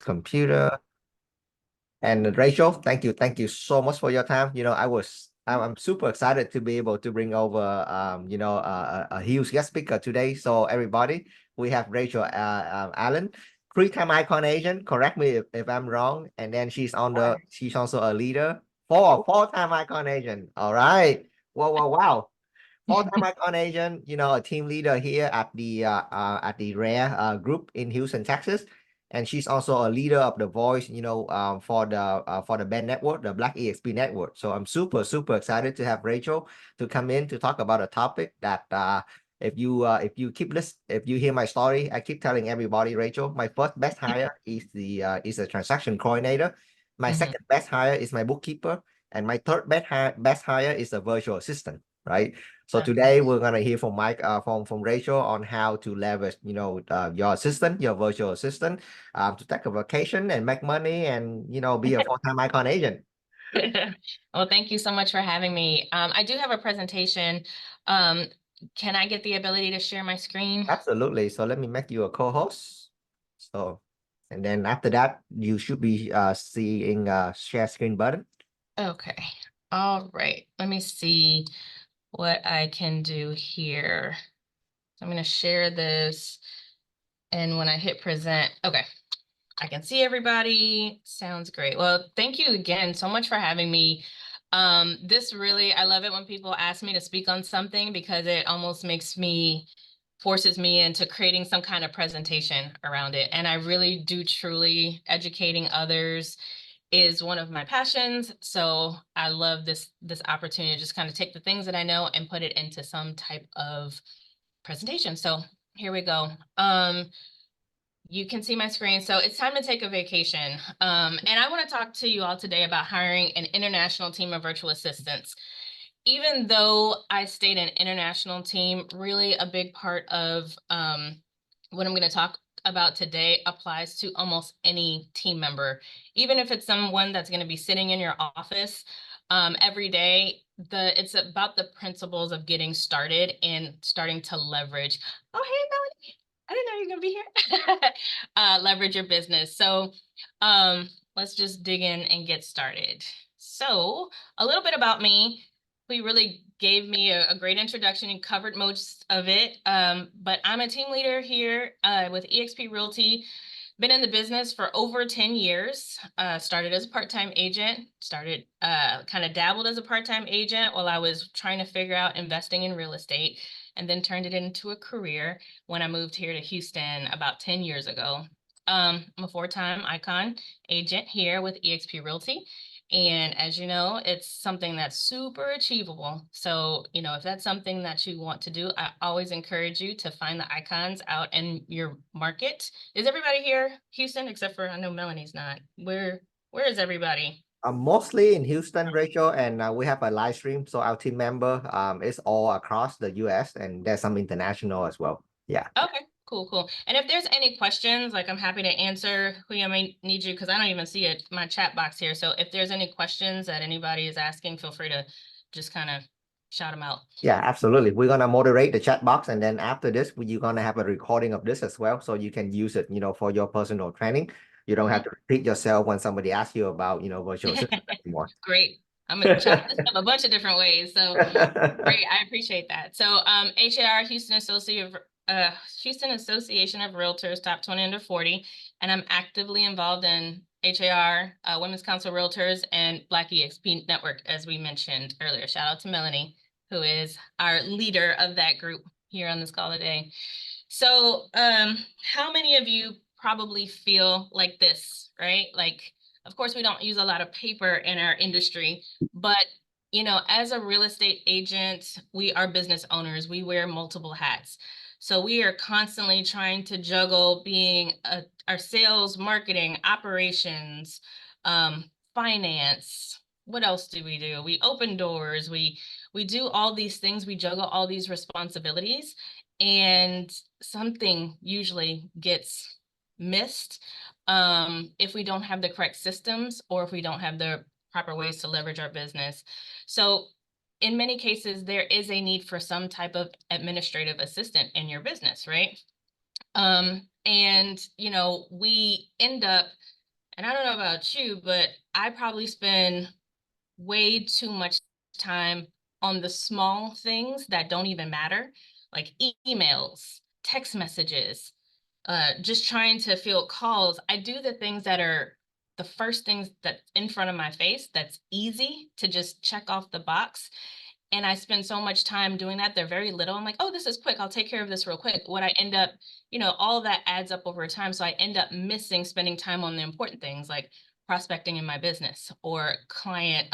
computer. And Rachel, thank you so much for your time. I'm super excited to be able to bring over, a huge guest speaker today. So everybody, we have Rachel Allen, three-time icon agent. Correct me if I'm wrong. And then she's also a leader, four-time icon agent. All right. Wow. Full-time icon agent, a team leader here at the Rare group in Houston, Texas, and she's also a leader of the voice, for the band network, the Black EXP network. So I'm super excited to have Rachel to come in to talk about a topic that if you hear my story, I keep telling everybody, Rachel, my first best hire is a transaction coordinator. My second best hire is my bookkeeper, and my third best hire is a virtual assistant, right? So today we're gonna hear from from Rachel on how to leverage, your assistant, your virtual assistant, to take a vacation and make money and be a full-time icon agent. Well, thank you so much for having me. I do have a presentation. Can I get the ability to share my screen? Absolutely. So let me make you a co-host. So, and then after that, you should be seeing a share screen button. Okay. All right. Let me see what I can do here. So I'm going to share this. And when I hit present, okay, I can see everybody. Sounds great. Well, thank you again so much for having me. This really, I love it when people ask me to speak on something because it almost forces me into creating some kind of presentation around it. And I really do truly educating others is one of my passions. So I love this opportunity to just kind of take the things that I know and put it into some type of presentation. So here we go. You can see my screen. So it's time to take a vacation. And I want to talk to you all today about hiring an international team of virtual assistants. Even though I state an international team, really a big part of what I'm going to talk about today applies to almost any team member. Even if it's someone that's going to be sitting in your office every day, it's about the principles of getting started and starting to leverage. Oh, hey, Melanie. I didn't know you were gonna be here. Leverage your business. So let's just dig in and get started. So a little bit about me. We really gave me a great introduction and covered most of it. But I'm a team leader here with eXp Realty. Been in the business for over 10 years. Started as a part-time agent, kind of dabbled as a part-time agent while I was trying to figure out investing in real estate, and then turned it into a career when I moved here to Houston about 10 years ago. I'm a four-time icon agent here with eXp Realty. And as you know, it's something that's super achievable. So, if that's something that you want to do, I always encourage you to find the icons out in your market. Is everybody here, Houston, except for I know Melanie's not. Where is everybody? I'm mostly in Houston, Rachel, and we have a live stream. So our team member is all across the US, and there's some international as well. Yeah. Okay, cool. And if there's any questions, like I'm happy to answer. I may need you because I don't even see it, my chat box here. So if there's any questions that anybody is asking, feel free to just kind of shout them out. Yeah, absolutely. We're gonna moderate the chat box, and then after this, you're gonna have a recording of this as well, so you can use it, for your personal training. You don't have to repeat yourself when somebody asks you about, virtual assistant anymore. Great. I'm gonna chop this up a bunch of different ways. So great, I appreciate that. So HAR Houston Association of Realtors Top 20 Under 40, and I'm actively involved in HAR, Women's Council Realtors, and Black EXP Network, as we mentioned earlier. Shout out to Melanie, who is our leader of that group here on this call today. So how many of you probably feel like this, right? Like, of course, we don't use a lot of paper in our industry, but as a real estate agent, we are business owners. We wear multiple hats. So we are constantly trying to juggle being our sales, marketing, operations, finance. What else do? We open doors. We do all these things. We juggle all these responsibilities, and something usually gets missed if we don't have the correct systems or if we don't have the proper ways to leverage our business. So in many cases, there is a need for some type of administrative assistant in your business, right? And we end up And I don't know about you, but I probably spend way too much time on the small things that don't even matter, like emails, text messages, just trying to field calls. I do the things that are the first things that's in front of my face that's easy to just check off the box. And I spend so much time doing that. They're very little. I'm like, oh, this is quick. I'll take care of this real quick. What I end up, all of that adds up over time. So I end up missing spending time on the important things like prospecting in my business or client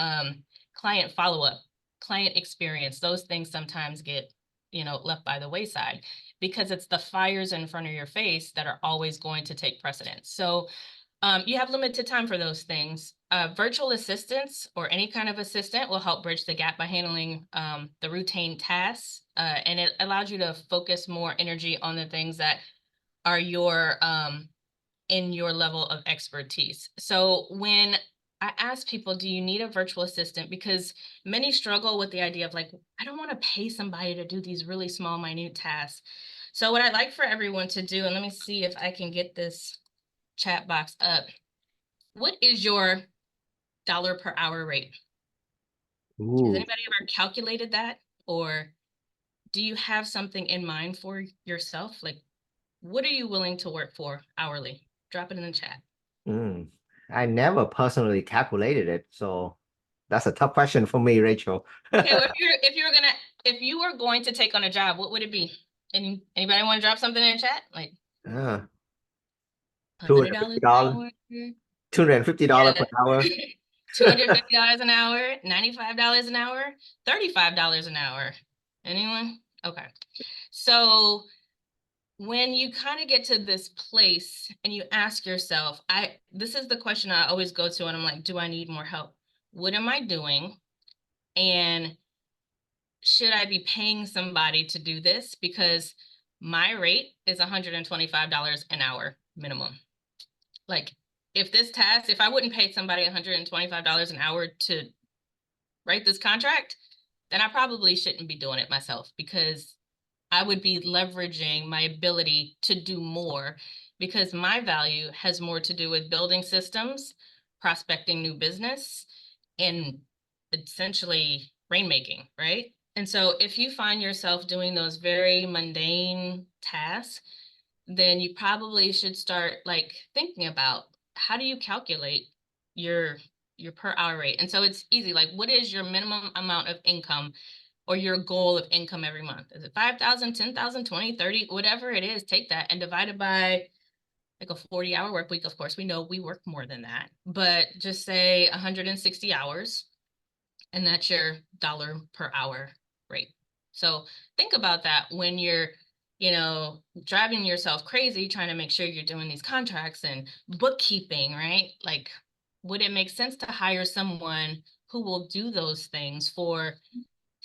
follow-up, client experience. Those things sometimes get, left by the wayside because it's the fires in front of your face that are always going to take precedence. So you have limited time for those things. Virtual assistants or any kind of assistant will help bridge the gap by handling the routine tasks, and it allows you to focus more energy on the things that are in your level of expertise. So when I ask people, do you need a virtual assistant? Because many struggle with the idea of like, I don't want to pay somebody to do these really small, minute tasks. So what I'd like for everyone to do, and let me see if I can get this chat box up. What is your dollar per hour rate? Has Ooh. anybody ever calculated that? Or do you have something in mind for yourself? Like, what are you willing to work for hourly? Drop it in the chat. Mm. I never personally calculated it, so that's a tough question for me, Rachel. Okay, well, if you were going to take on a job, what would it be? Anybody want to drop something in the chat? Like Uh, $100 an $250, hour? $250 per Yeah. hour. $250 an hour, $95 an hour, $35 an hour. Anyone? Okay. So when you kind of get to this place and you ask yourself, this is the question I always go to, and I'm like, do I need more help? What am I doing? And should I be paying somebody to do this? Because my rate is $125 an hour minimum. Like if I wouldn't pay somebody $125 an hour to write this contract, then I probably shouldn't be doing it myself because I would be leveraging my ability to do more because my value has more to do with building systems, prospecting new business, and essentially rainmaking, right? And so if you find yourself doing those very mundane tasks, then you probably should start like thinking about how do you calculate your your per hour rate. And so it's easy. Like, what is your minimum amount of income or your goal of income every month? Is it 5,000, 10,000, 20, 30, whatever it is, take that and divide it by like a 40-hour work week. Of course, we know we work more than that, but just say 160 hours, and that's your dollar per hour rate. So think about that when you're, driving yourself crazy trying to make sure you're doing these contracts and bookkeeping, right? Like, would it make sense to hire someone who will do those things for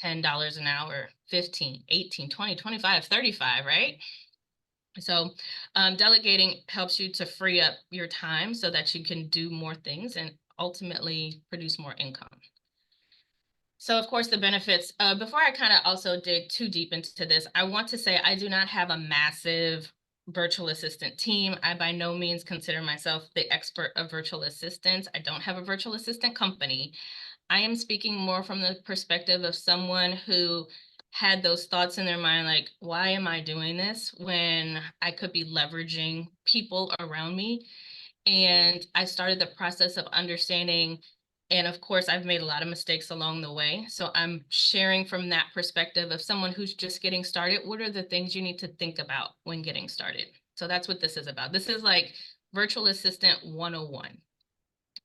$10 an hour, 15, 18, 20, 25, 35, right? So delegating helps you to free up your time so that you can do more things and ultimately produce more income. So of course the benefits, before I kind of also dig too deep into this, I want to say I do not have a massive virtual assistant team. I by no means consider myself the expert of virtual assistants. I don't have a virtual assistant company. I am speaking more from the perspective of someone who had those thoughts in their mind, like, why am I doing this when I could be leveraging people around me? And I started the process of understanding. And of course, I've made a lot of mistakes along the way. So I'm sharing from that perspective of someone who's just getting started. What are the things you need to think about when getting started? So that's what this is about. This is like virtual assistant 101.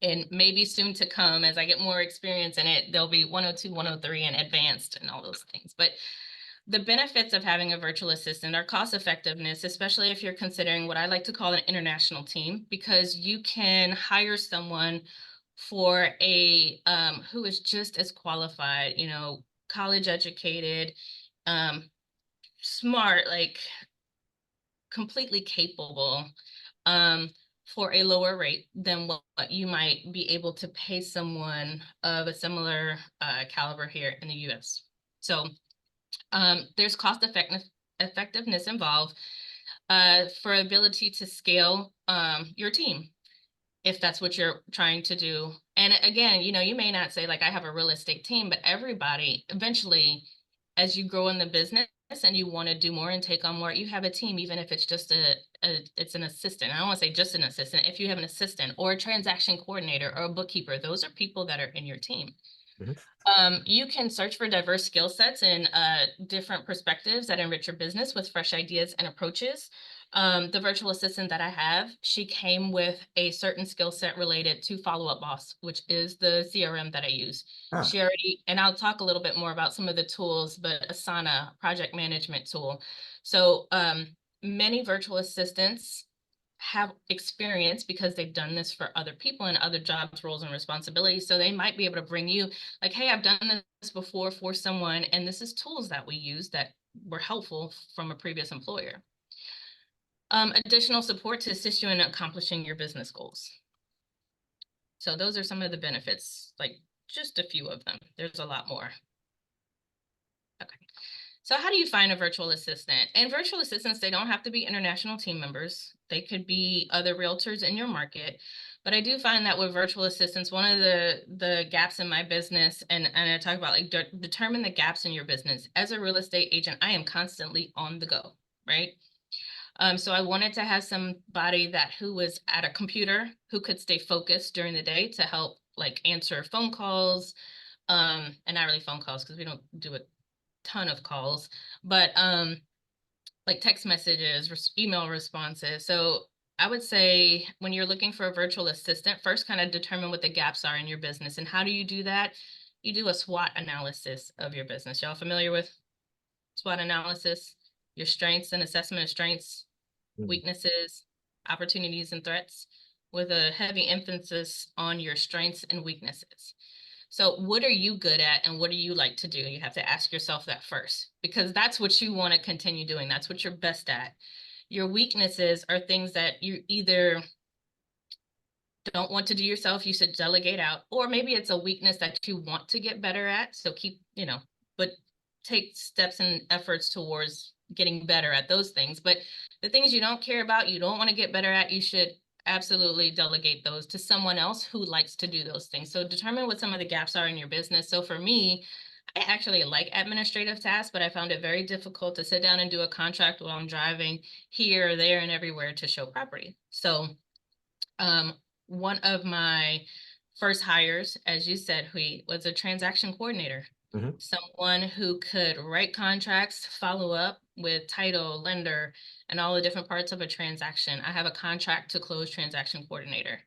And maybe soon to come, as I get more experience in it, there'll be 102, 103, and advanced and all those things. But the benefits of having a virtual assistant are cost effectiveness, especially if you're considering what I like to call an international team, because you can hire someone for who is just as qualified, college educated, um, smart, like completely capable, um, for a lower rate than what you might be able to pay someone of a similar caliber here in the US. So there's cost effectiveness involved for ability to scale your team. if that's what you're trying to do. And again, you may not say like I have a real estate team, but everybody eventually, as you grow in the business and you want to do more and take on more, you have a team, even if it's just it's an assistant. I don't want to say just an assistant. If you have an assistant or a transaction coordinator or a bookkeeper, those are people that are in your team. Mhm. You can search for diverse skill sets and different perspectives that enrich your business with fresh ideas and approaches. The virtual assistant that I have, she came with a certain skill set related to Follow Up Boss, which is the CRM that I use. Ah, She already, and I'll talk a little bit more about some of the tools, but Asana, project management tool. So many virtual assistants have experience because they've done this for other people in other jobs, roles, and responsibilities. So they might be able to bring you like, hey, I've done this before for someone, and this is tools that we use that were helpful from a previous employer. Additional support to assist you in accomplishing your business goals. So those are some of the benefits, like just a few of them. There's a lot more. Okay. So how do you find a virtual assistant? And virtual assistants, they don't have to be international team members. They could be other realtors in your market. But I do find that with virtual assistants, one of the gaps in my business, and I talk about like determine the gaps in your business. As a real estate agent, I am constantly on the go, right? So I wanted to have somebody who was at a computer who could stay focused during the day to help like answer phone calls, and not really phone calls because we don't do a ton of calls, but like text messages, email responses. So I would say when you're looking for a virtual assistant, first kind of determine what the gaps are in your business. And how do you do that? You do a SWOT analysis of your business. Y'all familiar with SWOT analysis? Your strengths and assessment of strengths, mm, weaknesses, opportunities, and threats, with a heavy emphasis on your strengths and weaknesses. So what are you good at and what do you like to do? You have to ask yourself that first, because that's what you want to continue doing. That's what you're best at. Your weaknesses are things that you either don't want to do yourself, you should delegate out, or maybe it's a weakness that you want to get better at. So keep, but take steps and efforts towards getting better at those things. But the things you don't care about, you don't want to get better at, you should absolutely delegate those to someone else who likes to do those things. So determine what some of the gaps are in your business. So for me, I actually like administrative tasks, but I found it very difficult to sit down and do a contract while I'm driving here, there, and everywhere to show property. So um, one of my first hires, as you said, was a transaction coordinator, mhm. someone who could write contracts, follow up with title, lender, and all the different parts of a transaction. I have a contract to close transaction coordinator.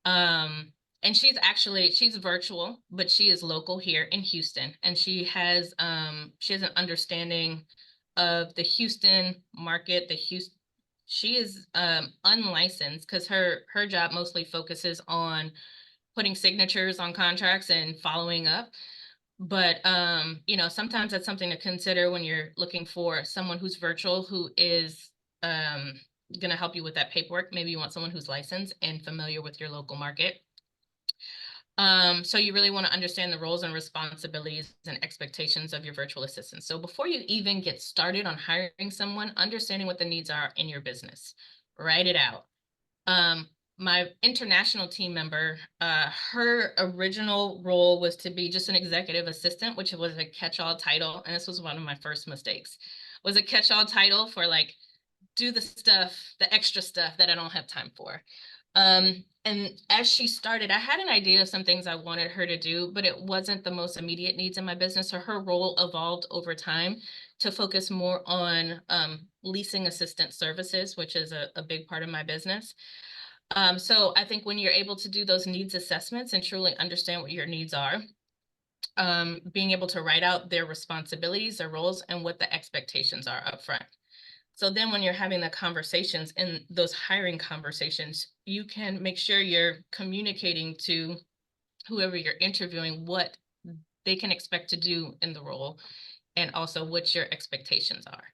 Um, and she's virtual, but she is local here in Houston, and she has an understanding of the Houston market, she is unlicensed because her job mostly focuses on putting signatures on contracts and following up. But sometimes that's something to consider when you're looking for someone who's virtual who is um going to help you with that paperwork. Maybe you want someone who's licensed and familiar with your local market. So you really want to understand the roles and responsibilities and expectations of your virtual assistant. So before you even get started on hiring someone, understanding what the needs are in your business, write it out. My international team member, her original role was to be just an executive assistant, which was a catch-all title. And this was one of my first mistakes, was a catch-all title for like, do the stuff, the extra stuff that I don't have time for. And as she started, I had an idea of some things I wanted her to do, but it wasn't the most immediate needs in my business. So her role evolved over time to focus more on leasing assistant services, which is a big part of my business. So I think when you're able to do those needs assessments and truly understand what your needs are, being able to write out their responsibilities, their roles, and what the expectations are upfront. So then when you're having the conversations in those hiring conversations, you can make sure you're communicating to whoever you're interviewing what they can expect to do in the role and also what your expectations are.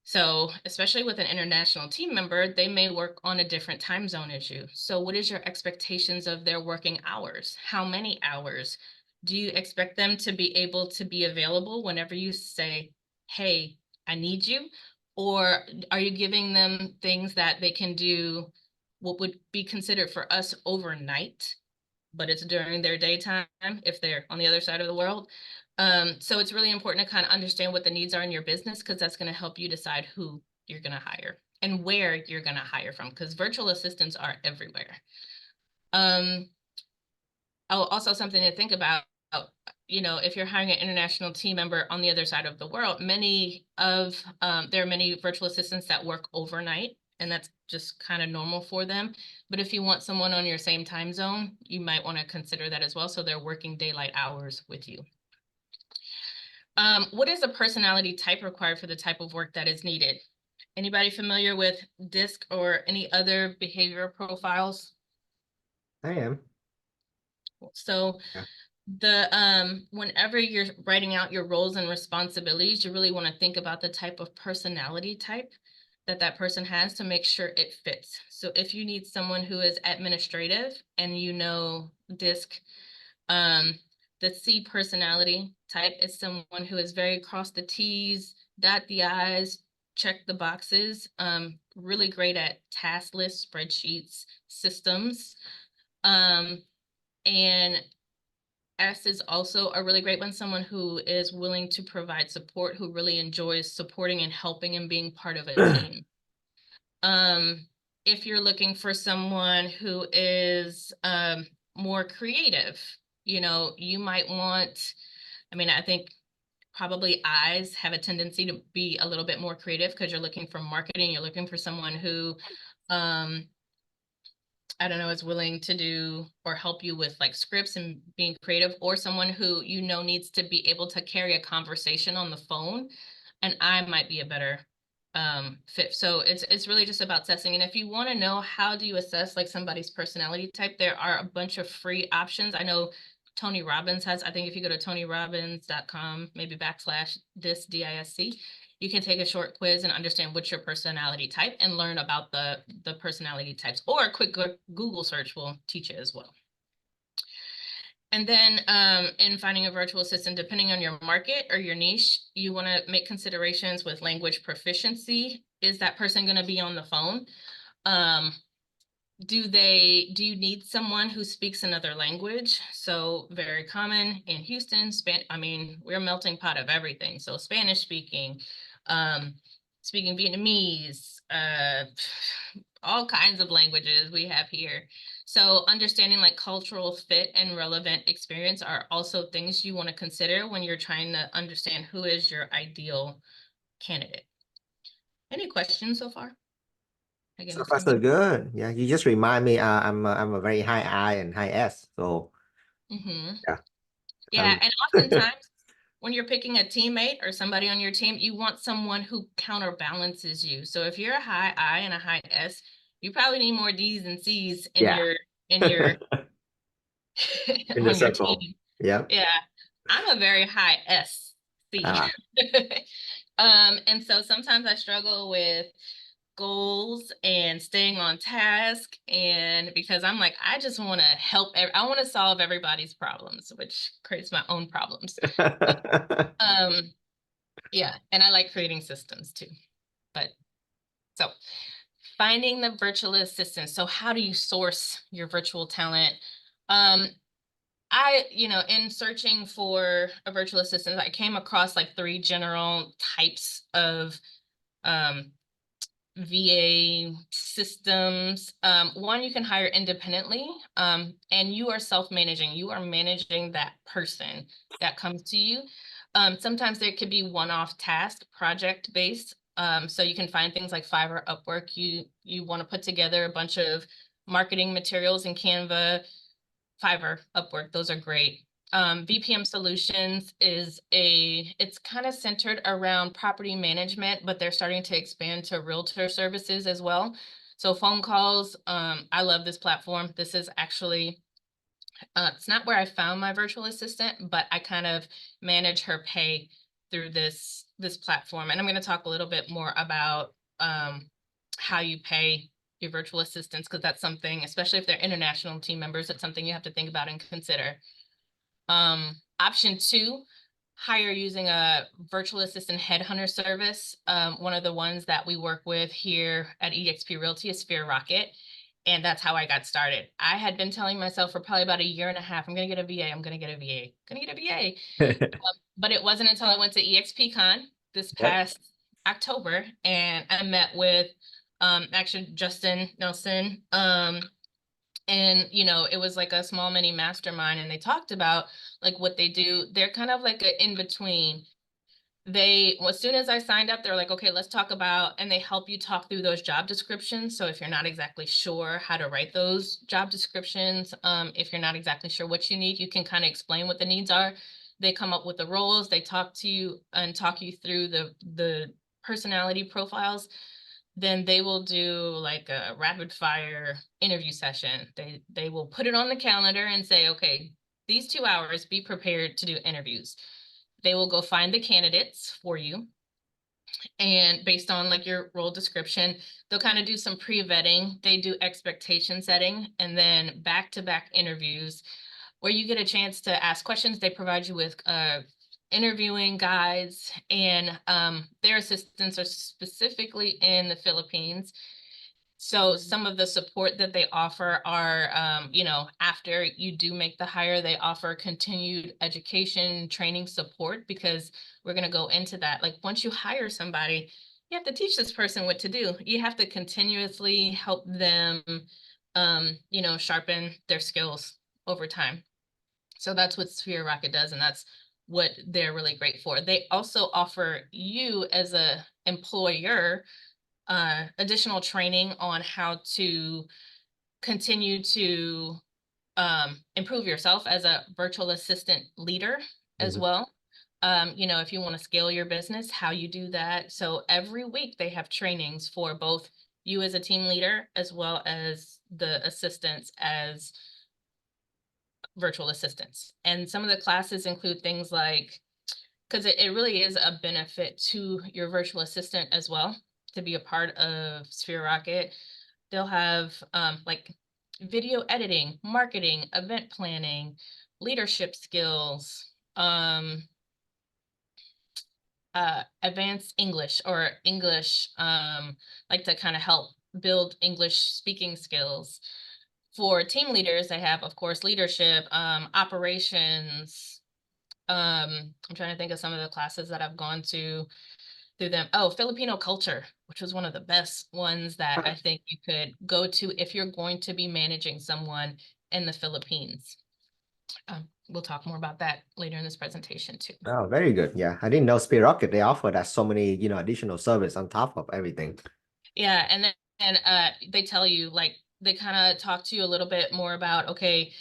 So especially with an international team member, they may work on a different time zone as you. So what is your expectations of their working hours? How many hours? Do you expect them to be able to be available whenever you say, hey, I need you? Or are you giving them things that they can do what would be considered for us overnight, but it's during their daytime if they're on the other side of the world. So it's really important to kind of understand what the needs are in your business, because that's going to help you decide who you're going to hire and where you're going to hire from, because virtual assistants are everywhere. Oh, also something to think about, if you're hiring an international team member on the other side of the world, there are many virtual assistants that work overnight, and that's just kind of normal for them. But if you want someone on your same time zone, you might want to consider that as well, so they're working daylight hours with you. What is the personality type required for the type of work that is needed? Anybody familiar with DISC or any other behavioral profiles? I am. So Yeah. whenever you're writing out your roles and responsibilities, you really want to think about the type of personality type that person has to make sure it fits. So if you need someone who is administrative and DISC, the C personality type is someone who is very cross the T's, dot the I's, check the boxes, really great at task lists, spreadsheets, systems. And S is also a really great one, someone who is willing to provide support, who really enjoys supporting and helping and being part of a team. If you're looking for someone who is more creative, you might want, I think probably I's have a tendency to be a little bit more creative, because you're looking for marketing, you're looking for someone who I don't know, is willing to do or help you with like scripts and being creative, or someone who needs to be able to carry a conversation on the phone. And I might be a better fit. So it's really just about assessing. And if you want to know how do you assess like somebody's personality type, there are a bunch of free options. I know Tony Robbins has, I think if you go to tonyrobbins.com, maybe /DISC, DISC, you can take a short quiz and understand what's your personality type and learn about the personality types, or a quick Google search will teach you as well. And then in finding a virtual assistant, depending on your market or your niche, you want to make considerations with language proficiency. Is that person going to be on the phone? Do you need someone who speaks another language? So very common in Houston, we're a melting pot of everything. So Spanish speaking, speaking Vietnamese, all kinds of languages we have here. So understanding like cultural fit and relevant experience are also things you want to consider when you're trying to understand who is your ideal candidate. Any questions so far? Again, So it's far been. so good. Yeah, you just remind me. I'm a very high I and high S. So Mm-hmm. yeah. Yeah, Um, and oftentimes when you're picking a teammate or somebody on your team, you want someone who counterbalances you. So if you're a high I and a high S, you probably need more D's and C's in yeah. your In the on your circle. team. Yeah. Yeah, I'm a very high SC. Uh, And so sometimes I struggle with goals and staying on task, and because I'm like, I just want to I want to solve everybody's problems, which creates my own problems. Um, yeah, and I like creating systems too. But so finding the virtual assistant. So how do you source your virtual talent? Um, in searching for a virtual assistant, I came across like 3 general types of um, VA systems. One, you can hire independently, and you are self-managing. You are managing that person that comes to you. Sometimes there could be one-off task, project-based. So you can find things like Fiverr, Upwork. You want to put together a bunch of marketing materials in Canva, Fiverr, Upwork. Those are great. VPM Solutions it's kind of centered around property management, but they're starting to expand to realtor services as well. So phone calls, I love this platform. This is actually, it's not where I found my virtual assistant, but I kind of manage her pay through this platform. And I'm going to talk a little bit more about how you pay your virtual assistants, because that's something, especially if they're international team members, it's something you have to think about and consider. Option 2, hire using a virtual assistant headhunter service. One of the ones that we work with here at eXp Realty is Sphere Rocket. And that's how I got started. I had been telling myself for probably about a year and a half, I'm going to get a VA, I'm going to get a VA, I'm going to get a VA. But it wasn't until I went to EXPCon this Right. past October and I met with actually Justin Nelson. And it was like a small mini mastermind and they talked about like what they do. They're kind of like an in between. Well, as soon as I signed up, they're like, okay, let's talk about, and they help you talk through those job descriptions. So if you're not exactly sure how to write those job descriptions, if you're not exactly sure what you need, you can kind of explain what the needs are. They come up with the roles, they talk to you and talk you through the personality profiles. Then they will do like a rapid fire interview session. They will put it on the calendar and say, okay, these 2 hours, be prepared to do interviews. They will go find the candidates for you. And based on like your role description, they'll kind of do some pre-vetting. They do expectation setting and then back-to-back interviews where you get a chance to ask questions. They provide you with interviewing guides and their assistants are specifically in the Philippines. So some of the support that they offer are, after you do make the hire, they offer continued education, training support, because we're going to go into that. Like once you hire somebody, you have to teach this person what to do. You have to continuously help them, sharpen their skills over time. So that's what Sphere Rocket does, and that's what they're really great for. They also offer you as a employer additional training on how to continue to improve yourself as a virtual assistant leader as Mhm. well. If you want to scale your business, how you do that. So every week they have trainings for both you as a team leader as well as the assistants as virtual assistants. And some of the classes include things like, because it really is a benefit to your virtual assistant as well to be a part of Sphere Rocket. They'll have like video editing, marketing, event planning, leadership skills, advanced English or English, like to kind of help build English speaking skills. For team leaders, they have, of course, leadership, operations. I'm trying to think of some of the classes that I've gone to through them. Oh, Filipino culture, which was one of the best ones that I think you could go to if you're going to be managing someone in the Philippines. We'll talk more about that later in this presentation too. Oh, very good. Yeah, I didn't know Speed Rocket they offer that so many, additional service on top of everything. Yeah, and then they tell you like they kind of talk to you a little bit more about okay,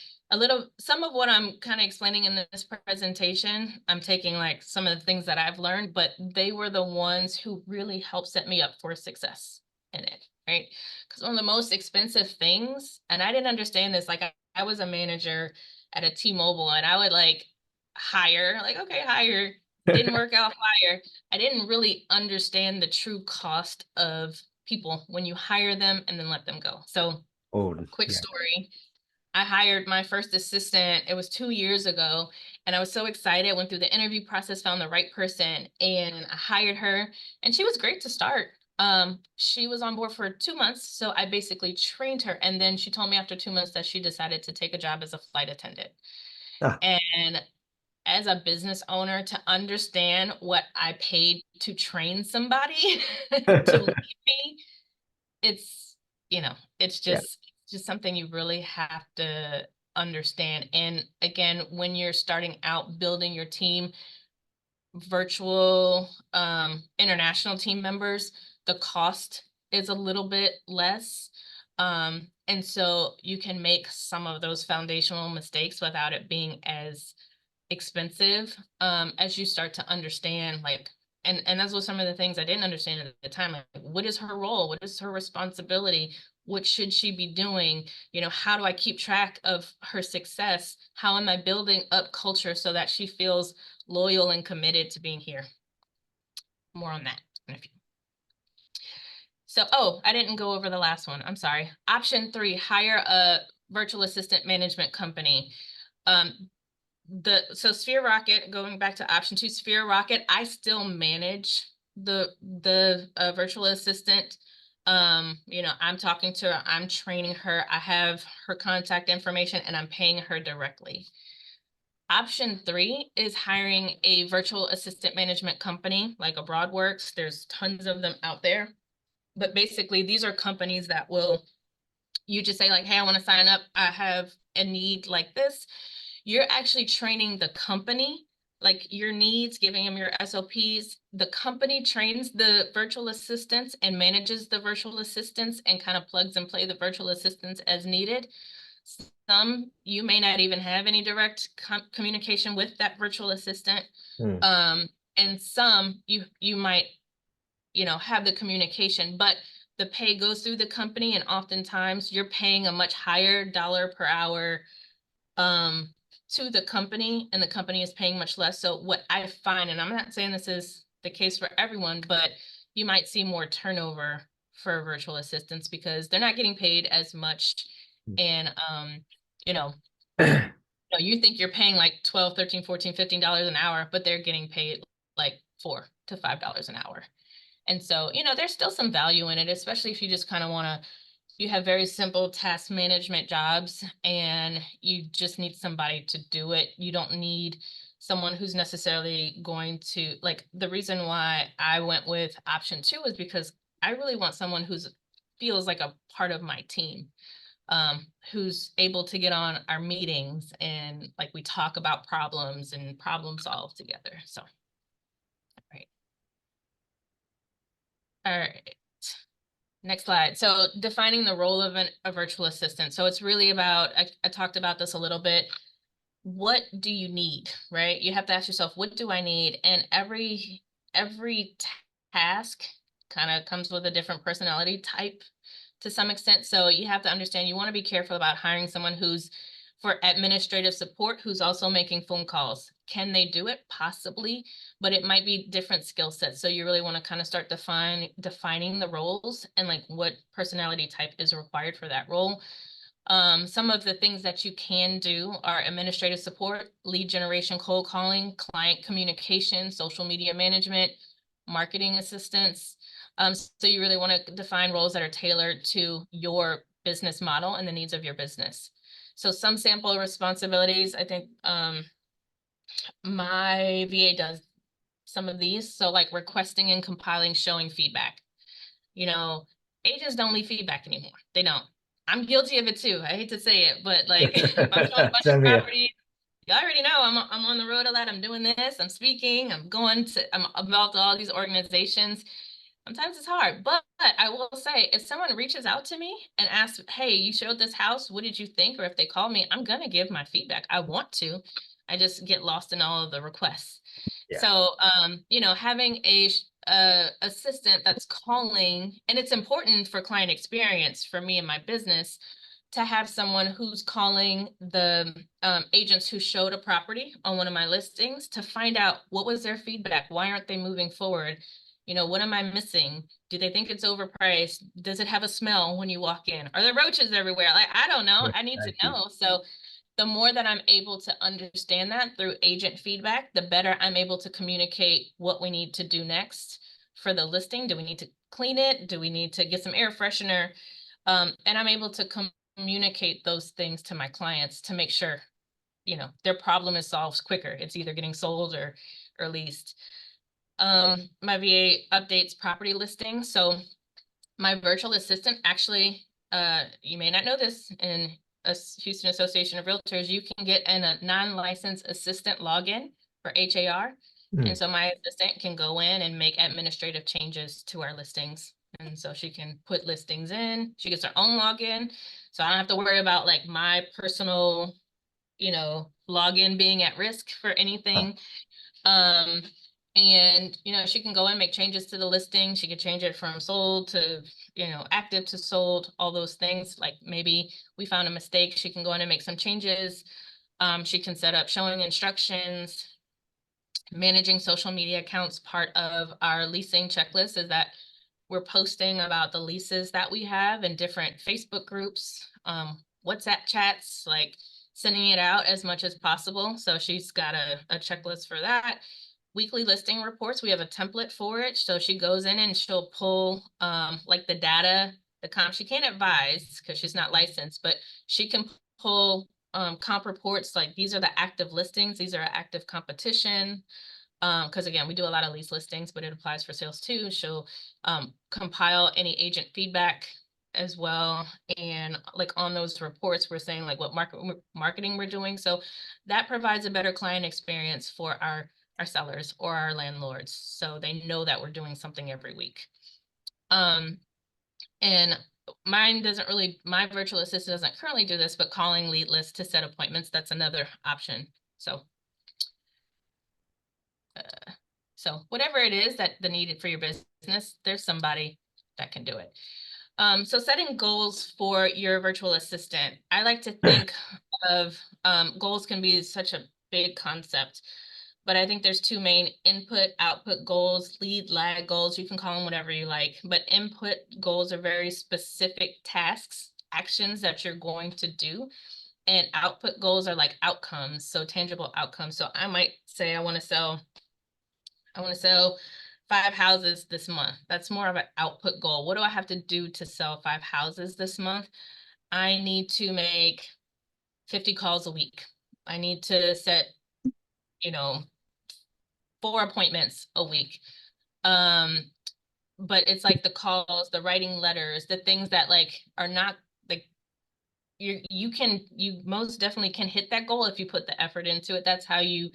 some of what I'm kind of explaining in this presentation, I'm taking like some of the things that I've learned, but they were the ones who really helped set me up for success in it, right? Because one of the most expensive things, and I didn't understand this, like I was a manager at a T-Mobile and I would like hire, like okay, hire, didn't work out, fire. I didn't really understand the true cost of people when you hire them and then let them go. So Oh, quick yeah. story. I hired my first assistant, it was 2 years ago, and I was so excited. I went through the interview process, found the right person, and I hired her, and she was great to start. She was on board for 2 months, so I basically trained her, and then she told me after 2 months that she decided to take a job as a flight attendant. Ah, And as a business owner, to understand what I paid to train somebody to leave me, it's it's yeah. just something you really have to understand. And again, when you're starting out building your team, virtual international team members, the cost is a little bit less. And so you can make some of those foundational mistakes without it being as expensive as you start to understand like and those were some of the things I didn't understand at the time, like what is her role, what is her responsibility, what should she be doing, how do I keep track of her success, how am I building up culture so that she feels loyal and committed to being here. More on that in a few. So, oh, I didn't go over the last one, I'm sorry. Option 3, hire a virtual assistant management company. So Sphere Rocket, going back to option 2, Sphere Rocket, I still manage the virtual assistant I'm talking to her, I'm training her, I have her contact information, and I'm paying her directly. Option 3 is hiring a virtual assistant management company like a Broadworks. There's tons of them out there. But basically, these are companies that will, you just say like, hey, I want to sign up. I have a need like this. You're actually training the company, like your needs, giving them your SOPs. The company trains the virtual assistants and manages the virtual assistants and kind of plugs and play the virtual assistants as needed. Some you may not even have any direct communication with that virtual assistant. Mm. And some you might, have the communication, but the pay goes through the company, and oftentimes you're paying a much higher dollar per hour um to the company, and the company is paying much less. So what I find, and I'm not saying this is the case for everyone, but you might see more turnover for virtual assistants because they're not getting paid as much. And you know you think you're paying like 12, 13, 14, $15 an hour, but they're getting paid like $4 to $5 an hour. And so, there's still some value in it, especially if you just kind of want to, you have very simple task management jobs and you just need somebody to do it. You don't need someone who's necessarily going to, like, the reason why I went with option 2 is because I really want someone who's feels like a part of my team, who's able to get on our meetings and like we talk about problems and problem solve together. So, right. All right. Next slide. So defining the role of a virtual assistant. So it's really about, I talked about this a little bit. What do you need, right? You have to ask yourself, what do I need? And every task kind of comes with a different personality type to some extent. So you have to understand, you want to be careful about hiring someone who's for administrative support, who's also making phone calls. Can they do it? Possibly, but it might be different skill sets. So you really want to kind of start defining the roles and like what personality type is required for that role. Some of the things that you can do are administrative support, lead generation, cold calling, client communication, social media management, marketing assistance. So you really want to define roles that are tailored to your business model and the needs of your business. So some sample responsibilities, I think my VA does some of these. So like requesting and compiling, showing feedback. Agents don't leave feedback anymore. They don't. I'm guilty of it too. I hate to say it, but like if I'm showing a bunch of Same here. properties, you already know I'm on the road a lot. I'm doing this. I'm speaking. I'm involved in all these organizations. Sometimes it's hard, but I will say if someone reaches out to me and asks, hey, you showed this house, what did you think? Or if they call me, I'm going to give my feedback. I want to. I just get lost in all of the requests. Yeah. So, having a assistant that's calling, and it's important for client experience for me and my business to have someone who's calling the agents who showed a property on one of my listings to find out what was their feedback. Why aren't they moving forward? What am I missing? Do they think it's overpriced? Does it have a smell when you walk in? Are there roaches everywhere? Like, I don't know. I need to Exactly. know. So the more that I'm able to understand that through agent feedback, the better I'm able to communicate what we need to do next for the listing. Do we need to clean it? Do we need to get some air freshener? And I'm able to communicate those things to my clients to make sure, their problem is solved quicker. It's either getting sold or leased. My VA updates property listings. So my virtual assistant actually, you may not know this, in Houston Association of Realtors, you can get a non-licensed assistant login for HAR. And so my assistant can go in and make administrative changes to our listings. And so she can put listings in, she gets her own login. So I don't have to worry about like my personal, login being at risk for anything. Um, and she can go and make changes to the listing. She can change it from sold to, active to sold, all those things. Like maybe we found a mistake, she can go in and make some changes. She can set up showing instructions. Managing social media accounts. Part of our leasing checklist is that we're posting about the leases that we have in different Facebook groups, WhatsApp chats, like sending it out as much as possible. So she's got a checklist for that. weekly listing reports. We have a template for it. So she goes in and she'll pull like the data, the comp. She can't advise because she's not licensed, but she can pull comp reports like these are the active listings, these are active competition. Because again, we do a lot of lease listings, but it applies for sales too. She'll compile any agent feedback as well. And like on those reports, we're saying like what marketing we're doing. So that provides a better client experience for our sellers or our landlords. So they know that we're doing something every week. And mine doesn't really, my virtual assistant doesn't currently do this, but calling lead lists to set appointments, that's another option. So whatever it is that the need for your business, there's somebody that can do it. So setting goals for your virtual assistant. I like to think of goals can be such a big concept, but I think there's two main: input, output goals, lead, lag goals. You can call them whatever you like, but input goals are very specific tasks, actions that you're going to do. And output goals are like outcomes, so tangible outcomes. So I might say I want to sell 5 houses this month. That's more of an output goal. What do I have to do to sell 5 houses this month? I need to make 50 calls a week. I need to set, 4 appointments a week. But it's like the calls, the writing letters, the things that like are not like you most definitely can hit that goal if you put the effort into it. That's how you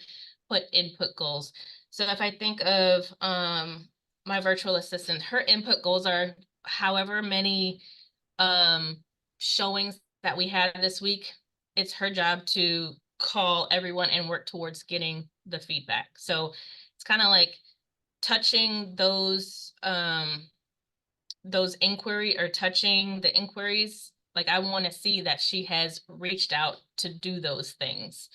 put input goals. So if I think of my virtual assistant, her input goals are however many showings that we had this week, it's her job to call everyone and work towards getting the feedback. So it's kind of like touching those inquiry or touching the inquiries. Like I want to see that she has reached out to do those things.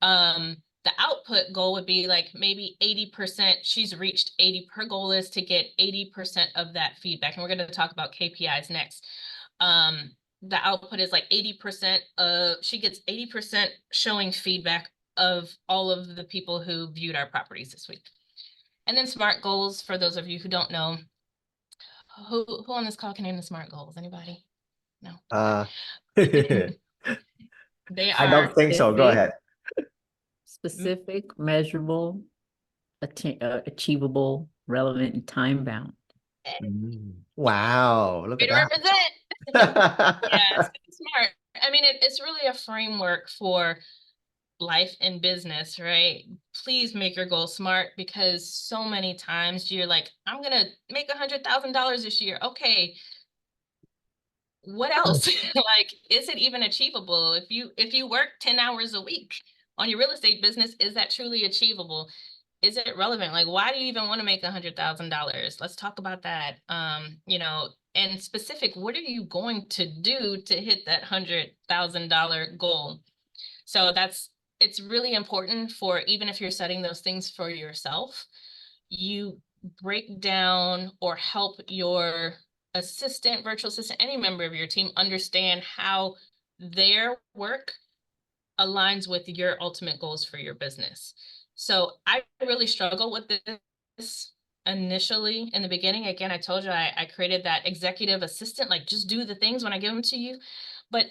The output goal would be like maybe 80%, she's reached 80, her goal is to get 80% of that feedback. And we're going to talk about KPIs next. The output is like 80% she gets 80% showing feedback of all of the people who viewed our properties this week. And then SMART goals, for those of you who don't know, who on this call can name the SMART goals? Anybody? No. I They are don't think so. Go ahead. Specific, measurable, achievable, relevant, and time bound. Wow, look way at to that. represent. Yeah, SMART. I mean, it's really a framework for life and business, right? Please make your goals SMART, because so many times you're like, I'm gonna make $100,000 this year. Okay, what else? Like, is it even achievable? If you work 10 hours a week on your real estate business, is that truly achievable? Is it relevant? Like, why do you even want to make $100,000? Let's talk about that. And specific, what are you going to do to hit that $100,000 goal? So it's really important for, even if you're setting those things for yourself, you break down or help your assistant, virtual assistant, any member of your team understand how their work aligns with your ultimate goals for your business. So I really struggle with this initially in the beginning. Again, I told you I created that executive assistant, like just do the things when I give them to you. But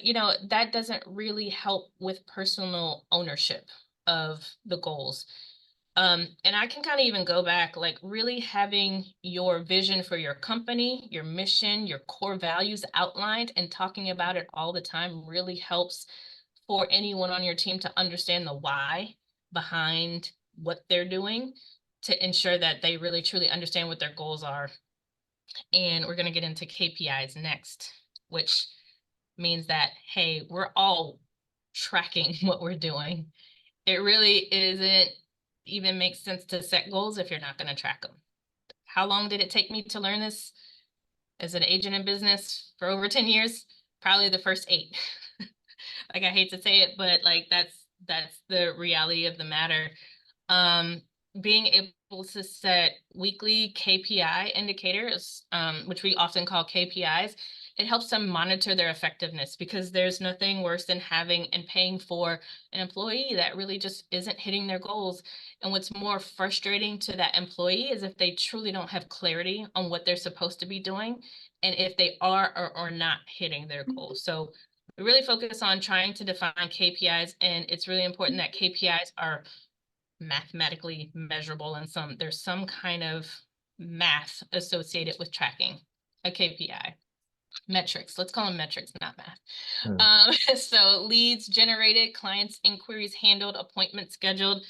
that doesn't really help with personal ownership of the goals. And I can kind of even go back, like really having your vision for your company, your mission, your core values outlined and talking about it all the time really helps for anyone on your team to understand the why behind what they're doing, to ensure that they really truly understand what their goals are. And we're going to get into KPIs next, which means that, hey, we're all tracking what we're doing. It really isn't even make sense to set goals if you're not going to track them. How long did it take me to learn this as an agent in business for over 10 years? Probably the first 8. Like, I hate to say it, but like that's the reality of the matter. Being able to set weekly KPI indicators, which we often call KPIs, it helps them monitor their effectiveness, because there's nothing worse than having and paying for an employee that really just isn't hitting their goals. And what's more frustrating to that employee is if they truly don't have clarity on what they're supposed to be doing, and if they are or are not hitting their goals. So we really focus on trying to define KPIs, and it's really important that KPIs are mathematically measurable, and there's some kind of math associated with tracking a KPI. Metrics, let's call them metrics, not math. So leads generated, clients inquiries handled, appointments scheduled,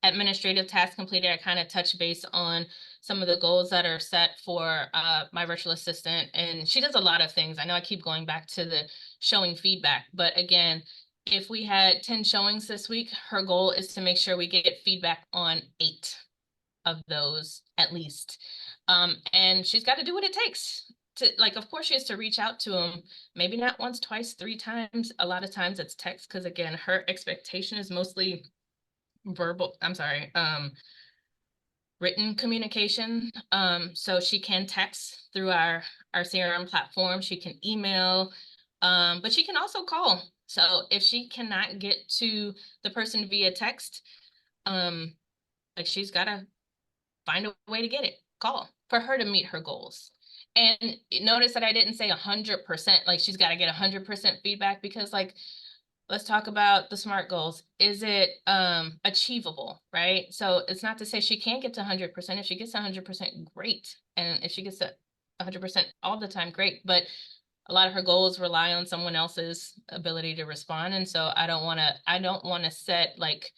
administrative tasks completed. I kind of touch base on some of the goals that are set for my virtual assistant, and she does a lot of things. I know I keep going back to the showing feedback, but again, if we had 10 showings this week, her goal is to make sure we get feedback on 8 of those at least. And she's got to do what it takes to, like, of course she has to reach out to them, maybe not once, twice, 3 times. A lot of times it's text, because again, her expectation is mostly written communication. So she can text through our CRM platform, she can email, but she can also call. So if she cannot get to the person via text, like, she's got to find a way to get it, call, for her to meet her goals. And notice that I didn't say 100%, like she's got to get 100% feedback, because, like, let's talk about the SMART goals. Is it achievable, right? So it's not to say she can't get to 100%. If she gets 100%, great. And if she gets to 100% all the time, great. But a lot of her goals rely on someone else's ability to respond. And so I don't want to set like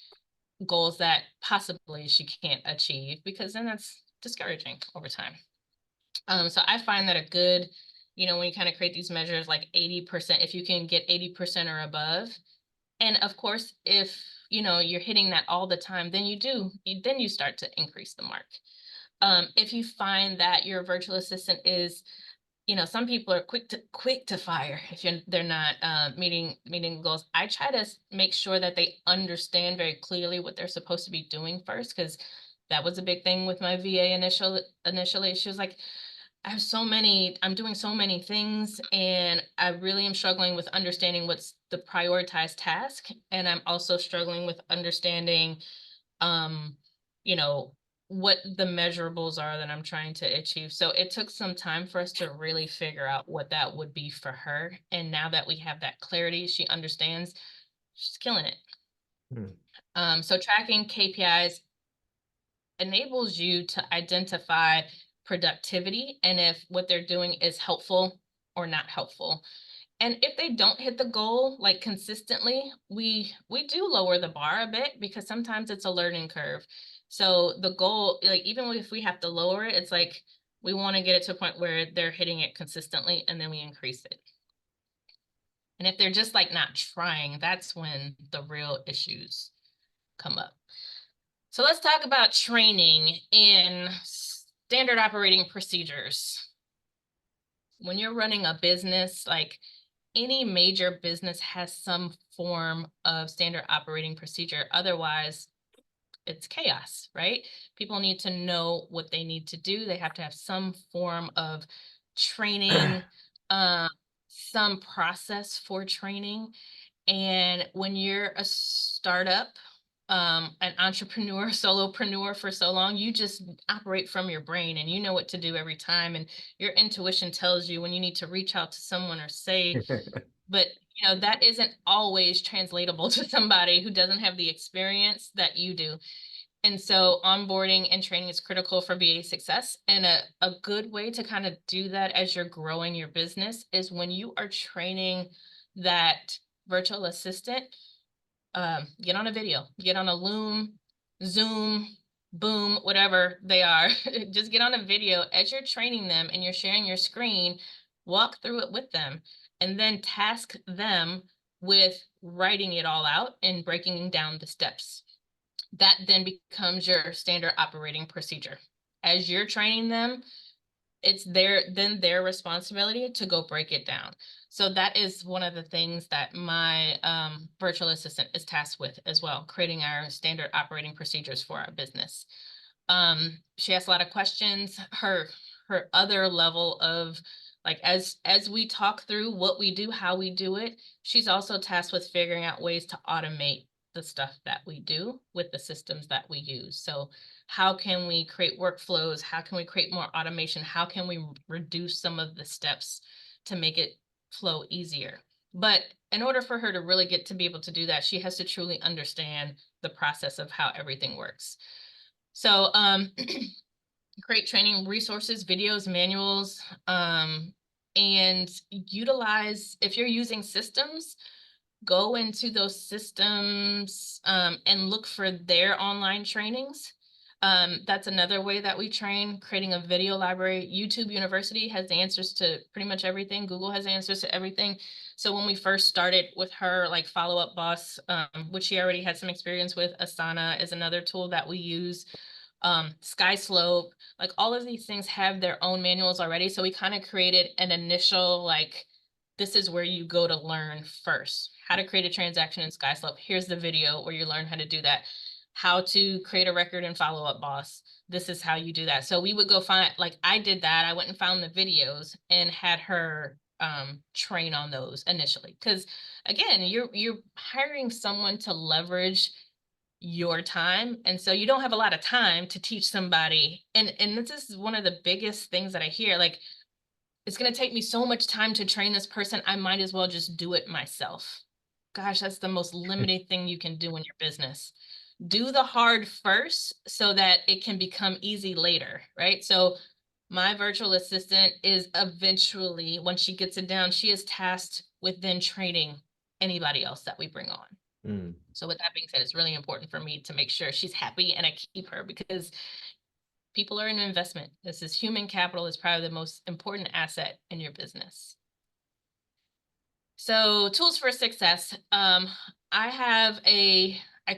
goals that possibly she can't achieve, because then that's discouraging over time. So I find that a good, when you kind of create these measures, like 80%, if you can get 80% or above. And of course, if you're hitting that all the time, then you start to increase the mark. If you find that your virtual assistant is, some people are quick to fire if they're not meeting goals. I try to make sure that they understand very clearly what they're supposed to be doing first, because that was a big thing with my VA initially. She was like, I'm doing so many things, and I really am struggling with understanding what's the prioritized task. And I'm also struggling with understanding, you know, what the measurables are that I'm trying to achieve. So it took some time for us to really figure out what that would be for her. And now that we have that clarity, she understands, she's killing it. So tracking KPIs enables you to identify productivity and if what they're doing is helpful or not helpful. And if they don't hit the goal like consistently, we do lower the bar a bit, because sometimes it's a learning curve. So the goal, like, even if we have to lower it, it's like we want to get it to a point where they're hitting it consistently, and then we increase it. And if they're just like not trying, that's when the real issues come up. So let's talk about training in standard operating procedures. When you're running a business, like any major business has some form of standard operating procedure. Otherwise, it's chaos, right? People need to know what they need to do. They have to have some form of training, some process for training. And when you're a startup, an entrepreneur, solopreneur for so long, you just operate from your brain and you know what to do every time. And your intuition tells you when you need to reach out to someone or say, but that isn't always translatable to somebody who doesn't have the experience that you do. And so onboarding and training is critical for VA success. And a good way to kind of do that as you're growing your business is when you are training that virtual assistant, get on a video, get on a Loom, Zoom, Boom, whatever they are. Just get on a video as you're training them and you're sharing your screen, walk through it with them, and then task them with writing it all out and breaking down the steps. That then becomes your standard operating procedure. As you're training them, it's their responsibility to go break it down. So that is one of the things that my virtual assistant is tasked with as well, creating our standard operating procedures for our business. She asks a lot of questions. Her other level of Like as we talk through what we do, how we do it, she's also tasked with figuring out ways to automate the stuff that we do with the systems that we use. So how can we create workflows? How can we create more automation? How can we reduce some of the steps to make it flow easier? But in order for her to really get to be able to do that, she has to truly understand the process of how everything works. So create training resources, videos, manuals, and utilize, if you're using systems, go into those systems and look for their online trainings. That's another way that we train, creating a video library. YouTube University has the answers to pretty much everything. Google has answers to everything. So when we first started with her, like Follow Up Boss, which she already had some experience with, Asana is another tool that we use. Sky Slope, like all of these things have their own manuals already. So we kind of created an initial, like, this is where you go to learn first. How to create a transaction in Sky Slope. Here's the video where you learn how to do that. How to create a record in Follow Up Boss. This is how you do that. So we would go find, like I did that. I went and found the videos and had her train on those initially. Because again, you're hiring someone to leverage your time, and so you don't have a lot of time to teach somebody, and this is one of the biggest things that I hear, like, it's going to take me so much time to train this person, I might as well just do it myself. Gosh, that's the most limiting thing you can do in your business. Do the hard first so that it can become easy later, right? So my virtual assistant is eventually, once she gets it down, she is tasked with then training anybody else that we bring on. So with that being said, it's really important for me to make sure she's happy and I keep her, because people are an investment. This is human capital is probably the most important asset in your business. So tools for success. I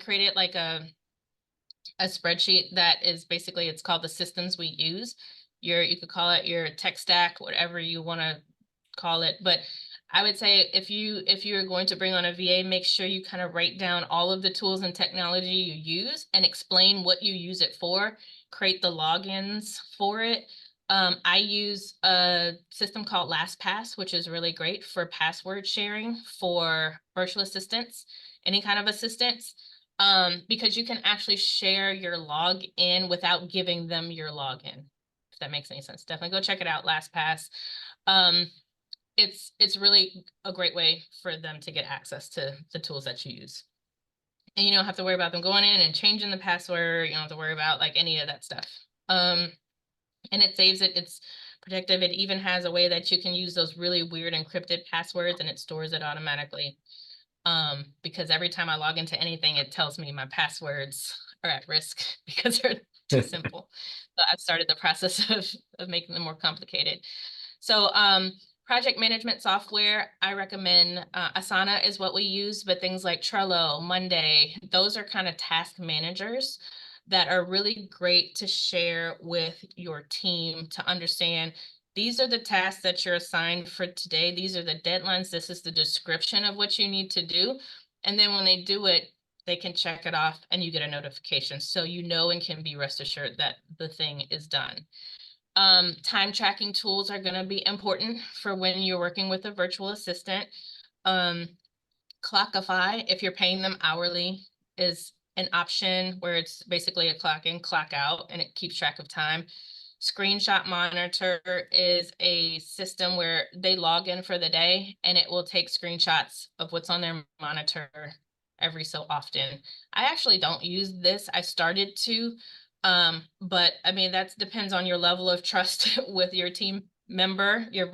created like a spreadsheet that is basically, it's called the systems we use. You could call it your tech stack, whatever you want to call it. But I would say if you're going to bring on a VA, make sure you kind of write down all of the tools and technology you use and explain what you use it for, create the logins for it. I use a system called LastPass, which is really great for password sharing for virtual assistants, any kind of assistants, because you can actually share your login without giving them your login, if that makes any sense. Definitely go check it out, LastPass. It's really a great way for them to get access to the tools that you use. And you don't have to worry about them going in and changing the password. You don't have to worry about like any of that stuff. And it saves it, it's protective. It even has a way that you can use those really weird encrypted passwords and it stores it automatically. Because every time I log into anything, it tells me my passwords are at risk because they're too simple. So I've started the process of making them more complicated. So project management software, I recommend Asana is what we use, but things like Trello, Monday, those are kind of task managers that are really great to share with your team to understand these are the tasks that you're assigned for today. These are the deadlines. This is the description of what you need to do. And then when they do it, they can check it off and you get a notification. So you know and can be rest assured that the thing is done. Time tracking tools are going to be important for when you're working with a virtual assistant. Clockify, if you're paying them hourly, is an option where it's basically a clock in, clock out, and it keeps track of time. Screenshot Monitor is a system where they log in for the day and it will take screenshots of what's on their monitor every so often. I actually don't use this. I started to, but I mean, that depends on your level of trust with your team member, your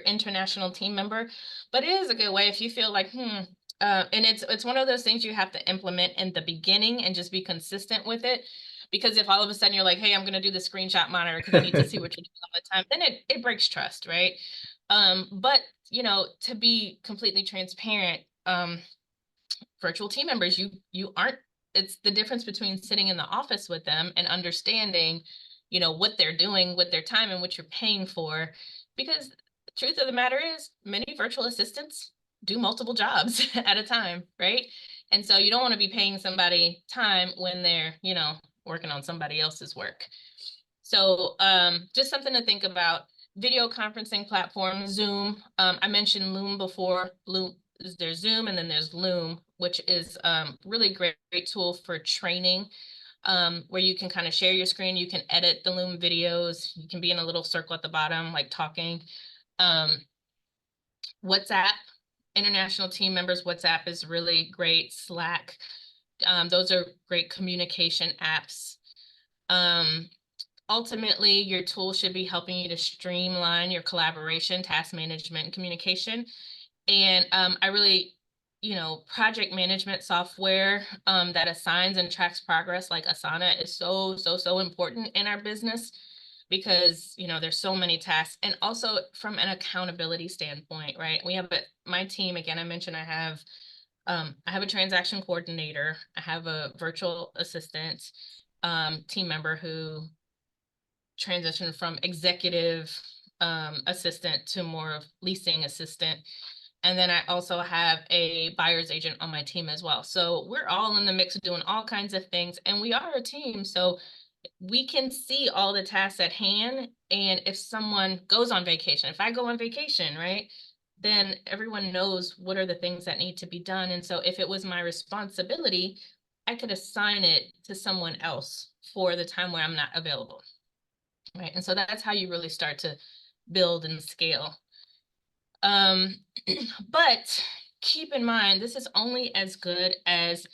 international team member. But it is a good way if you feel like, and it's one of those things you have to implement in the beginning and just be consistent with it. Because if all of a sudden you're like, hey, I'm going to do the screenshot monitor because I need to see what you're doing all the time, then it breaks trust, right? But, you know, to be completely transparent, virtual team members, you aren't, it's the difference between sitting in the office with them and understanding, you know, what they're doing with their time and what you're paying for. Because the truth of the matter is many virtual assistants do multiple jobs at a time, right? And so you don't want to be paying somebody time when they're, you know, working on somebody else's work. So just something to think about. video conferencing platform, Zoom. I mentioned Loom before. Loom, there's Zoom, and then there's Loom, which is really great tool for training, where you can kind of share your screen. You can edit the Loom videos. You can be in a little circle at the bottom, like talking. WhatsApp, international team members, WhatsApp is really great. Slack, those are great communication apps. Ultimately, your tool should be helping you to streamline your collaboration, task management, and communication. And I really, project management software that assigns and tracks progress like Asana is so important in our business, because, there's so many tasks. And also from an accountability standpoint, right? We have my team, again, I mentioned I have a transaction coordinator. I have a virtual assistant team member who transitioned from executive assistant to more of leasing assistant. And then I also have a buyer's agent on my team as well. So we're all in the mix of doing all kinds of things, and we are a team. So we can see all the tasks at hand. And if someone goes on vacation, if I go on vacation, right, then everyone knows what are the things that need to be done. And so if it was my responsibility, I could assign it to someone else for the time where I'm not available. Right. And so that's how you really start to build and scale. But keep in mind, this is only as good as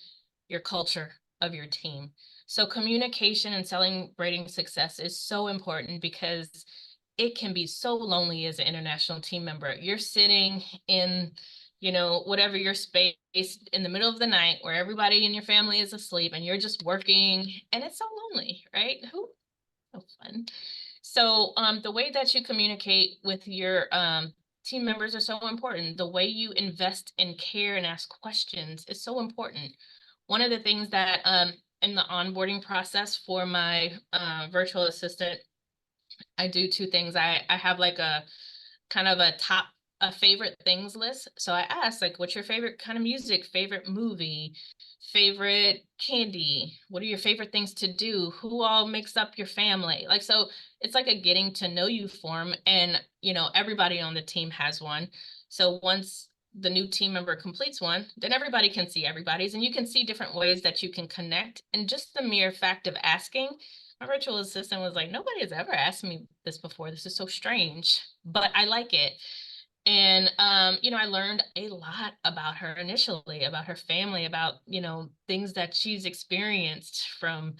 your culture of your team. So communication and celebrating success is so important, because it can be so lonely as an international team member. You're sitting in, whatever your space in the middle of the night where everybody in your family is asleep and you're just working, and it's so lonely, right? So fun. So the way that you communicate with your team members are so important. The way you invest in care and ask questions is so important. One of the things that in the onboarding process for my virtual assistant, I do two things. I have like a kind of a favorite things list. So I ask, like, what's your favorite kind of music, favorite movie, favorite candy? What are your favorite things to do? Who all makes up your family? Like, so it's like a getting to know you form, and, everybody on the team has one. So once the new team member completes one, then everybody can see everybody's, and you can see different ways that you can connect. And just the mere fact of asking, my virtual assistant was like, nobody has ever asked me this before. This is so strange, but I like it. And, I learned a lot about her initially, about her family, about, things that she's experienced from,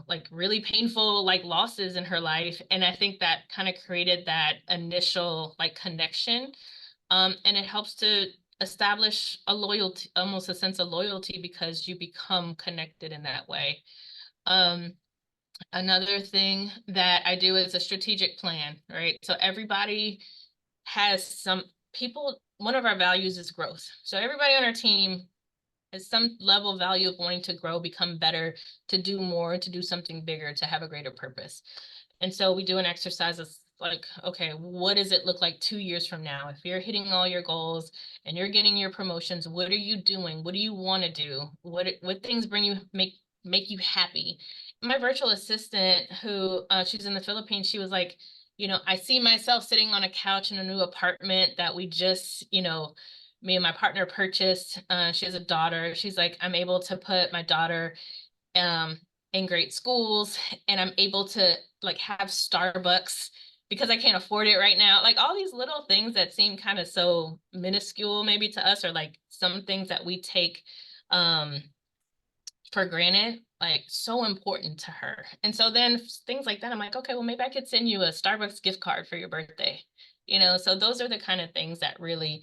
like really painful, like losses in her life. And I think that kind of created that initial like connection. And it helps to establish a loyalty, almost a sense of loyalty, because you become connected in that way. Another thing that I do is a strategic plan, right? So everybody has some people, one of our values is growth. So everybody on our team has some level of value of wanting to grow, become better, to do more, to do something bigger, to have a greater purpose. And so we do an exercise of like, okay, what does it look like 2 years from now? If you're hitting all your goals and you're getting your promotions, what are you doing? What do you want to do? What things bring you, make you happy? My virtual assistant, who she's in the Philippines, she was like, I see myself sitting on a couch in a new apartment that we just, me and my partner purchased. She has a daughter. She's like, I'm able to put my daughter um, in great schools, and I'm able to like have Starbucks because I can't afford it right now. Like all these little things that seem kind of so minuscule maybe to us, or like some things that we take for granted, like so important to her. And so then things like that, I'm like, okay, well, maybe I could send you a Starbucks gift card for your birthday. So those are the kind of things that really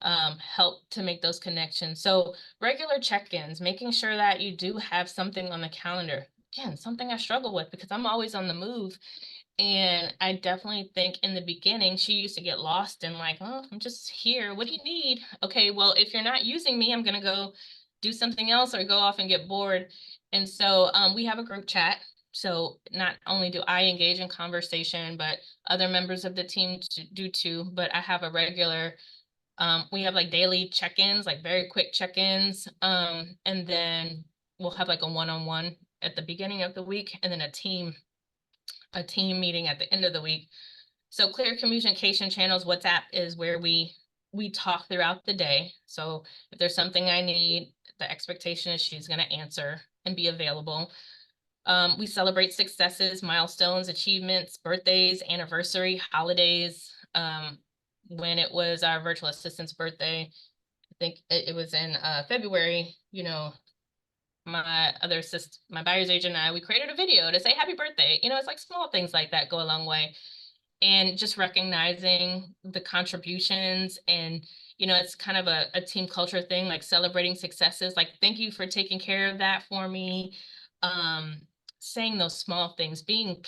help to make those connections. So regular check-ins, making sure that you do have something on the calendar. Again, something I struggle with because I'm always on the move. And I definitely think in the beginning, she used to get lost in like, oh, I'm just here. What do you need? Okay, well, if you're not using me, I'm going to go do something else or go off and get bored. And so we have a group chat. So not only do I engage in conversation, but other members of the team do too. But I have a regular, we have like daily check-ins, like very quick check-ins. And then we'll have like a one-on-one at the beginning of the week, and then a team meeting at the end of the week. So clear communication channels, WhatsApp is where we talk throughout the day. So if there's something I need, the expectation is she's going to answer and be available. We celebrate successes, milestones, achievements, birthdays, anniversary, holidays. When it was our virtual assistant's birthday, I think it was in February, you know, my buyer's agent and I, we created a video to say happy birthday. You know, it's like small things like that go a long way. And just recognizing the contributions, and you know, it's kind of a team culture thing, like celebrating successes, like thank you for taking care of that for me. Saying those small things, being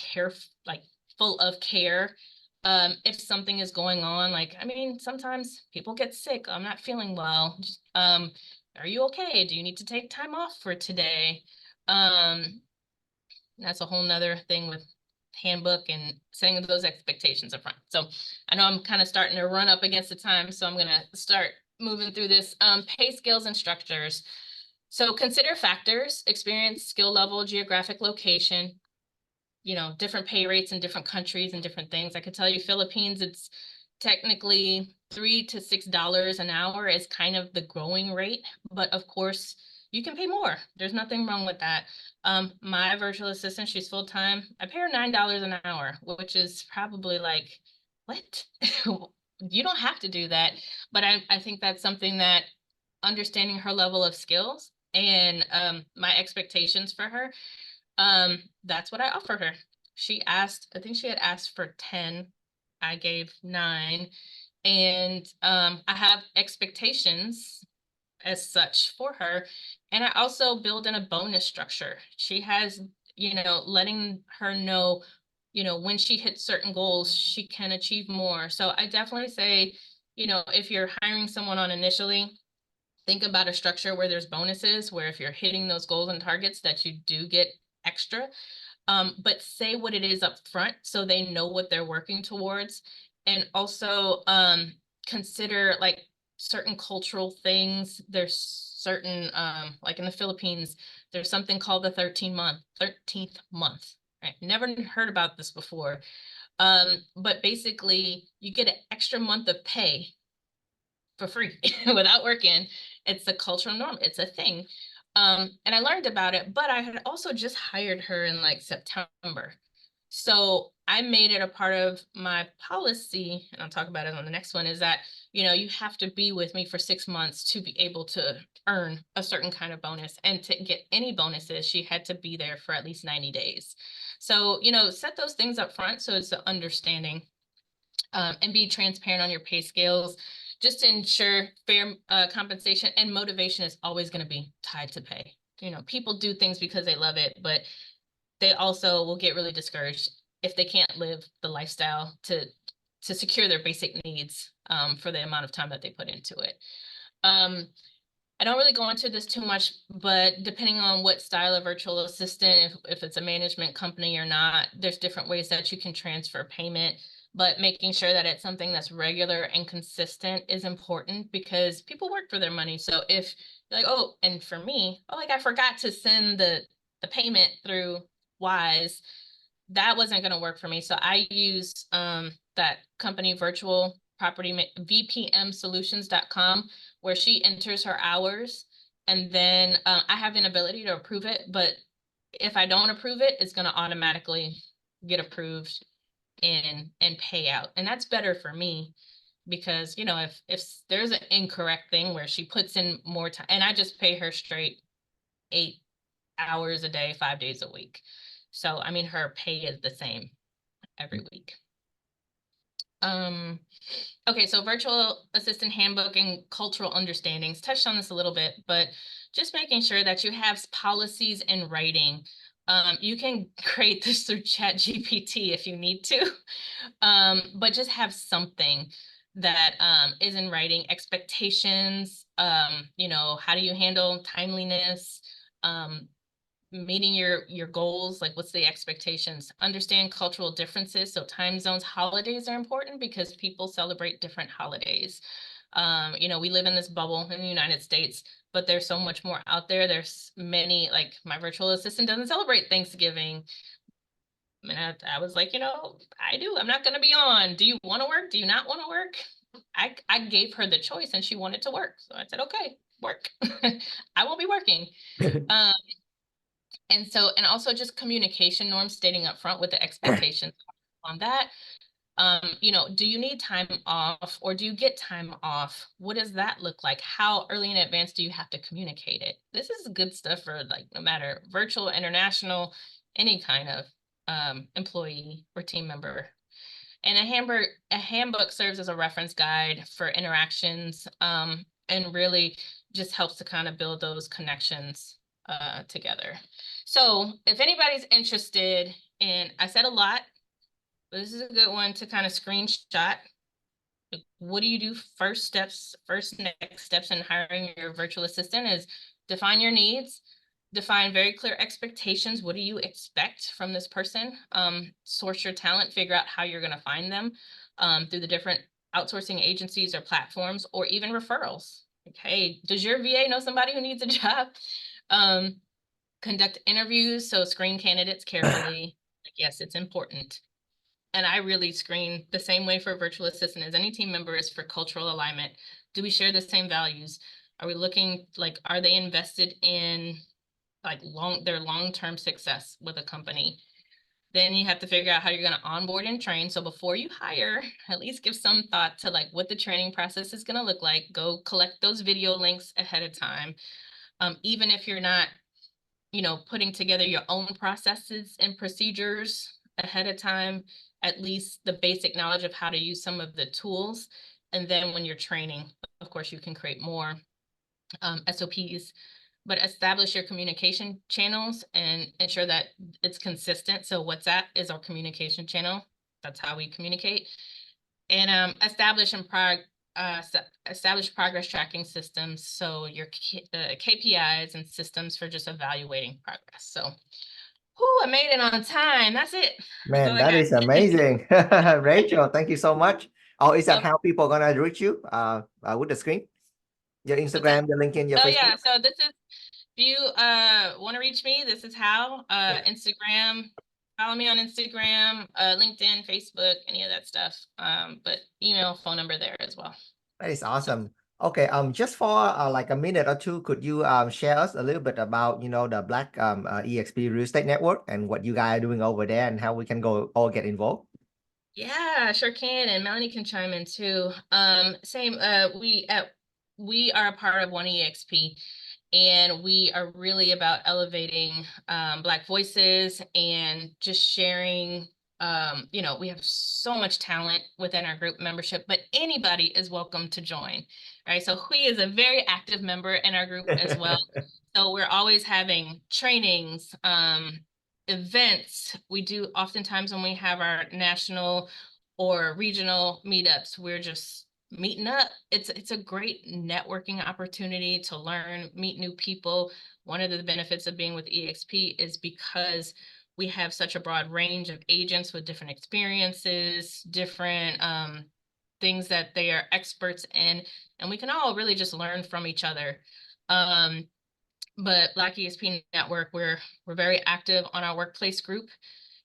like full of care. If something is going on, like, I mean, sometimes people get sick, I'm not feeling well. Are you okay? Do you need to take time off for today? That's a whole nother thing with handbook and setting those expectations up front. So I know I'm kind of starting to run up against the time, so I'm gonna start moving through this. Pay scales and structures. So consider factors: experience, skill level, geographic location, you know, different pay rates in different countries and different things. I could tell you Philippines, it's technically $3 to $6 an hour is kind of the growing rate, but of course you can pay more. There's nothing wrong with that. My virtual assistant, she's full-time. I pay her $9 an hour, which is probably like, what? You don't have to do that. But I think that's something that understanding her level of skills and my expectations for her, that's what I offer her. She asked, I think she had asked for 10. I gave 9. And I have expectations as such for her. And I also build in a bonus structure. She has, you know, letting her know, you know, when she hits certain goals, she can achieve more. So I definitely say, you know, if you're hiring someone on initially, think about a structure where there's bonuses, where if you're hitting those goals and targets that you do get extra. But say what it is up front so they know what they're working towards. And also consider like certain cultural things. There's certain, like in the Philippines, there's something called the 13th month. Right? Never heard about this before. But basically you get an extra month of pay for free without working. It's a cultural norm. It's a thing. And I learned about it, but I had also just hired her in like September. So I made it a part of my policy, and I'll talk about it on the next one, is that, you know, you have to be with me for 6 months to be able to earn a certain kind of bonus. And to get any bonuses, she had to be there for at least 90 days. So, you know, set those things up front so it's an understanding, and be transparent on your pay scales, just to ensure fair compensation. And motivation is always going to be tied to pay. You know, people do things because they love it, but they also will get really discouraged if they can't live the lifestyle to secure their basic needs, for the amount of time that they put into it. I don't really go into this too much, but depending on what style of virtual assistant, if it's a management company or not, there's different ways that you can transfer payment, but making sure that it's something that's regular and consistent is important, because people work for their money. So if you're like, oh, and for me, oh, like I forgot to send the payment through Wise, that wasn't going to work for me. So I use that company, virtual property vpmsolutions.com, where she enters her hours, and then I have an ability to approve it, but if I don't approve it, it's going to automatically get approved and pay out. And that's better for me, because, you know, if there's an incorrect thing where she puts in more time, and I just pay her straight 8 hours a day, 5 days a week. So, I mean, her pay is the same every week. Okay, so virtual assistant handbook and cultural understandings, touched on this a little bit, but just making sure that you have policies in writing. You can create this through ChatGPT if you need to, but just have something that is in writing. Expectations, you know, how do you handle timeliness, meeting your goals, like what's the expectations, understand cultural differences. So time zones, holidays are important because people celebrate different holidays. You know, we live in this bubble in the United States, but there's so much more out there. There's many, like my virtual assistant doesn't celebrate Thanksgiving. And I was like, I do. I'm not going to be on. Do you want to work? Do you not want to work? I gave her the choice and she wanted to work. So I said, okay, work. I will be working. Um, and also just communication norms, stating up front what the expectations on that. Do you need time off or do you get time off? What does that look like? How early in advance do you have to communicate it? This is good stuff for like no matter virtual, international, any kind of employee or team member. And a handbook serves as a reference guide for interactions and really just helps to kind of build those connections together. So if anybody's interested in, I said a lot, but this is a good one to kind of screenshot. What do you do? First next steps in hiring your virtual assistant is define your needs, define very clear expectations. What do you expect from this person? Source your talent, figure out how you're going to find them through the different outsourcing agencies or platforms, or even referrals. Okay, does your VA know somebody who needs a job? Conduct interviews, so screen candidates carefully. Yes, it's important. And I really screen the same way for a virtual assistant as any team member is for cultural alignment. Do we share the same values? Are we looking like, are they invested in like their long-term success with a company? Then you have to figure out how you're going to onboard and train. So before you hire, at least give some thought to like what the training process is going to look like. Go collect those video links ahead of time. Even if you're not, putting together your own processes and procedures ahead of time, at least the basic knowledge of how to use some of the tools. And then when you're training, of course, you can create more SOPs, but establish your communication channels and ensure that it's consistent. So WhatsApp is our communication channel. That's how we communicate. And establish progress tracking systems. So your KPIs and systems for just evaluating progress. So, I made it on time. That's it. Man, that is amazing. Rachel, thank you so much. Oh, is that how people are gonna reach you? With the screen? Your Instagram, your LinkedIn, your Facebook? Yeah, so this is, if you want to reach me, this is how. Instagram, follow me on Instagram, LinkedIn, Facebook, any of that stuff. But email, phone number there as well. That is awesome. Okay, just for like a minute or two, could you share us a little bit about the Black EXP Real Estate Network and what you guys are doing over there and how we can go all get involved? Yeah, sure can, and Melanie can chime in too. Same. We are a part of One EXP, and we are really about elevating Black voices and just sharing. We have so much talent within our group membership, but anybody is welcome to join, right? So Hui is a very active member in our group as well. So we're always having trainings, events. We do oftentimes when we have our national or regional meetups, we're just meeting up. It's a great networking opportunity to learn, meet new people. One of the benefits of being with EXP is because we have such a broad range of agents with different experiences, different things that they are experts in, and we can all really just learn from each other. But Black ESP Network, we're very active on our workplace group.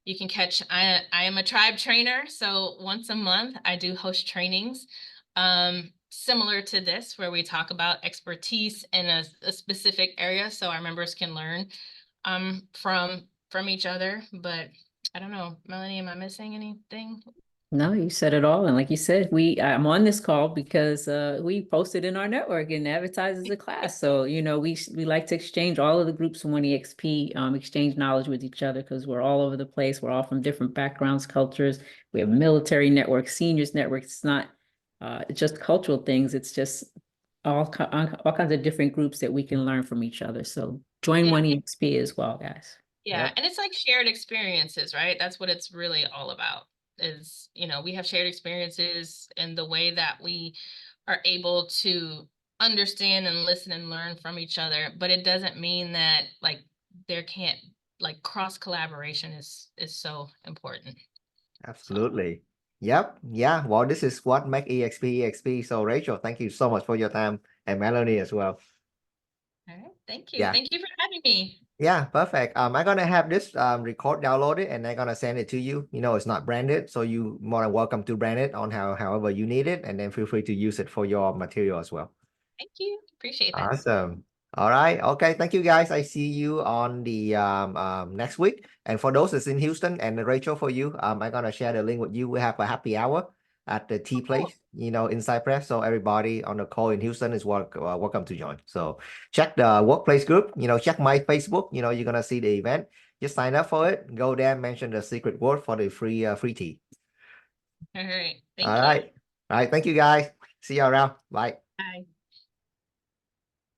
You can catch, I am a tribe trainer, so once a month I do host trainings similar to this, where we talk about expertise in a specific area, so our members can learn from each other. But I don't know, Melanie, am I missing anything? No, you said it all. And like you said, I'm on this call because we posted in our network and advertised as a class. So, we like to exchange all of the groups from One EXP, exchange knowledge with each other because we're all over the place. We're all from different backgrounds, cultures. We have military networks, seniors networks. It's not just cultural things. It's just all kinds of different groups that we can learn from each other. So join One EXP as well, guys. Yeah, Yep. and it's like shared experiences, right? That's what it's really all about. Is, we have shared experiences in the way that we are able to understand and listen and learn from each other, but it doesn't mean that like there can't, like, cross collaboration is so important. Absolutely. Yep. Yeah. Well, this is what make EXP EXP. So Rachel, thank you so much for your time, and Melanie as well. All right, thank you. Yeah. Thank you for having me. Yeah, perfect. I'm gonna have this record downloaded and I'm gonna send it to you. It's not branded, so you more than welcome to brand it on however you need it, and then feel free to use it for your material as well. Thank you. Appreciate that. Awesome. All right. Okay. Thank you, guys. I see you on the next week. And for those that's in Houston, and Rachel, for you, I'm gonna share the link with you. We have a happy hour at the tea Cool. place, in Cypress. So everybody on the call in Houston is welcome to join. So check the workplace group. Check my Facebook. You're gonna see the event. Just sign up for it. Go there. Mention the secret word for the free tea. All right. All Thank you. right. All right. Thank you, guys. See you around. Bye. Bye.